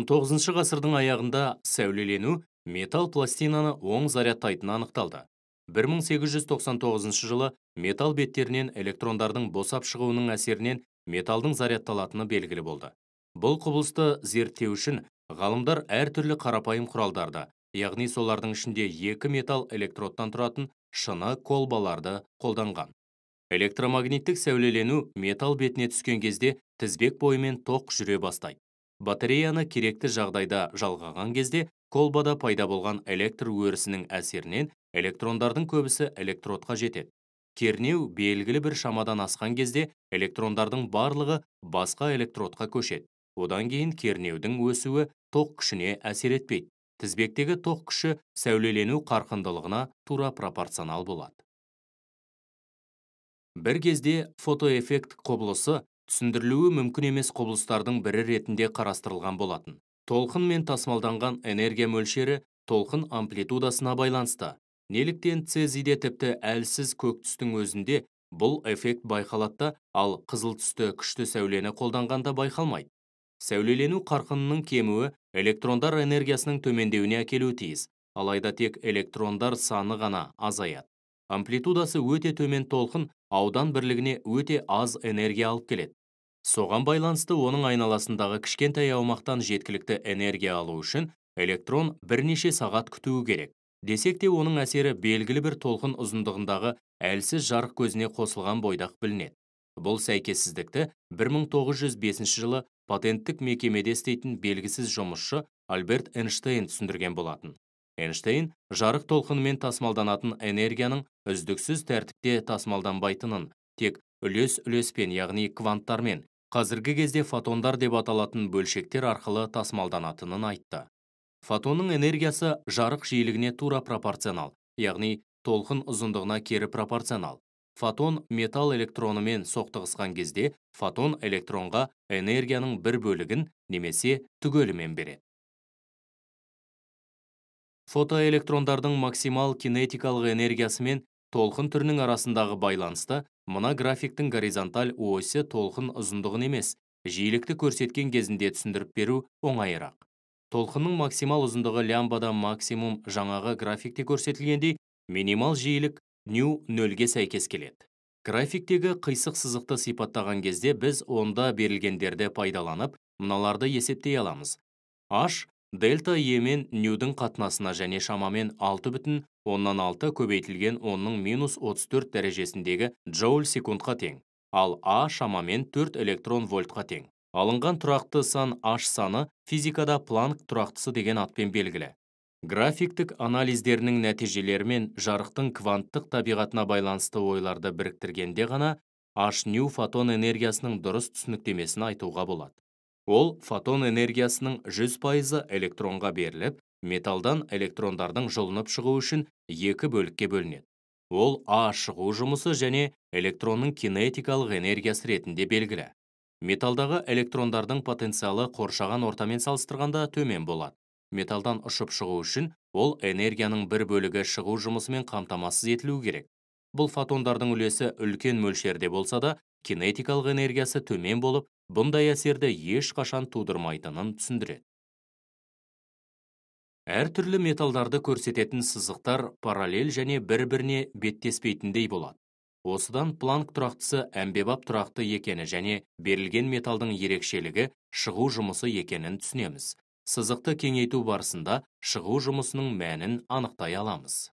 19 ғасырдың аяғында сәулелену металл пластинаны оң зарядтайтыны анықталды. 1899 жылы металл беттерінен электрондардың босап шығуының әсерінен металдың зарядталатыны белгілі болды. Бұл құбылысты зерттеу үшін ғалымдар әртүрлі қарапайым құралдарды, яғни солардың ішінде екі металл электродтан тұратын шыны колбаларды қолданған. Электромагниттік сәулелену металл бетіне түскен кезде тізбек бойымен тоқ жүре бастайды. Батареяны керекті жағдайда жалғаған кезде колбада пайда болған электр өрісінің әсерінен электрондардың көбісі электродқа жетеді. Кернеу белгілі бір шамадан асқан кезде электрондардың барлығы басқа электродқа көшеді. Одан кейін кернеудің өсуі тоқ күшіне әсер етпейді. Тізбектегі тоқ күші сәулелену қарқындылығына тура пропорционал болады. Бір кезде фотоэффект құбылысы түсіндірілуі мүмкін емес құбылыстардың бірі ретінде қарастырылған болатын. Толқын мен тасымалданған энергия мөлшері толқын амплитудасына байланысты. Неліктен цезийде тіпті әлсіз көк түстің өзінде бұл эффект байқалады, ал қызыл түсті күшті сәулені қолданғанда байқалмайды. Сәулелену қарқынының кемуі электрондар энергиясының төмендеуіне әкелуі тиіс, алайда тек электрондар саны ғана азаяды. Амплитудасы өте төмен толқын аудан бірлігіне өте аз энергия алып келеді. Соған байланысты оның айналасындағы кішкентай аумақтан жеткілікті энергия алу үшін электрон бірнеше сағат күтуі керек. Десек те оның әсері белгілі бір толқын ұзындығындағы әлсіз жарық көзіне қосылған бойдақ білінеді. Бұл сәйкессіздікті 1905 жылы патенттік мекемеде істейтін белгісіз жұмысшы Альберт Эйнштейн түсіндірген болатын. Эйнштейн жарық толқынымен тасымалданатын энергияның үздіксіз тәртіпте тасымалданбайтынын, тек үлес-үлеспен, яғни кванттармен, қазіргі кезде фотондар деп аталатын бөлшектер арқылы тасымалданатынын айтты. Фотонның энергиясы жарық жиілігіне тура пропорционал, яғни толқын ұзындығына кері пропорционал. Фотон металл электронымен соқтығысқан кезде фотон электронға энергияның бір бөлігін немесе түгелімен береді. Фотоэлектрондардың максимал кинетикалық энергиясы мен толқын түрінің арасындағы байланысты мына графиктің горизонталь осі толқын ұзындығын емес, жиілікті көрсеткен кезінде түсіндіріп беру оңайырақ. Толқынның максимал ұзындығы лямбда максимум жаңағы графикте көрсетілгендей, минимал жиілік ню нөлге сәйкес келеді. Графиктегі қисық сызықты сипаттаған кезде біз онда берілгендерді пайдаланып, мыналарды есептей аламыз. H дельта E мен ньюдің қатынасына және шамамен 6,6 көбейтілген 10⁻34 дәрежесіндегі джоуль секундқа тең, ал A шамамен 4 электрон вольтқа тең. Алынған тұрақты сан H саны физикада Планк тұрақтысы деген атпен белгілі. Графиктік анализдерінің нәтижелері мен жарықтың кванттық табиғатына байланысты ойларды біріктіргенде ғана H ню фотон энергиясының дұрыс түсініктемесін айтуға болады. Ол фотон энергиясының 100% электронға беріліп, металдан электрондардың жылынып шығу үшін екі бөлікке бөлінеді. Ол А шығу жұмысы және электронның кинетикалық энергиясы ретінде белгілі. Металдағы электрондардың потенциалы қоршаған ортамен салыстырғанда төмен болады. Металдан ұшып шығу үшін ол энергияның бір бөлігі шығу жұмысымен қамтамасыз етілу керек. Бұл фотондардың үлесі үлкен мөлшерде болса да, кинетикалық энергиясы төмен болып, бұндай әсерді ешқашан тудырмайтынын түсіндіреді. Әртүрлі металдарды көрсететін сызықтар параллель және бір-біріне беттеспейтіндей болады. Осыдан Планк тұрақтысы әмбебап тұрақты екені және берілген металдың ерекшелігі шығу жұмысы екенін түсінеміз. Сызықты кеңейту барысында шығу жұмысының мәнін анықтай аламыз.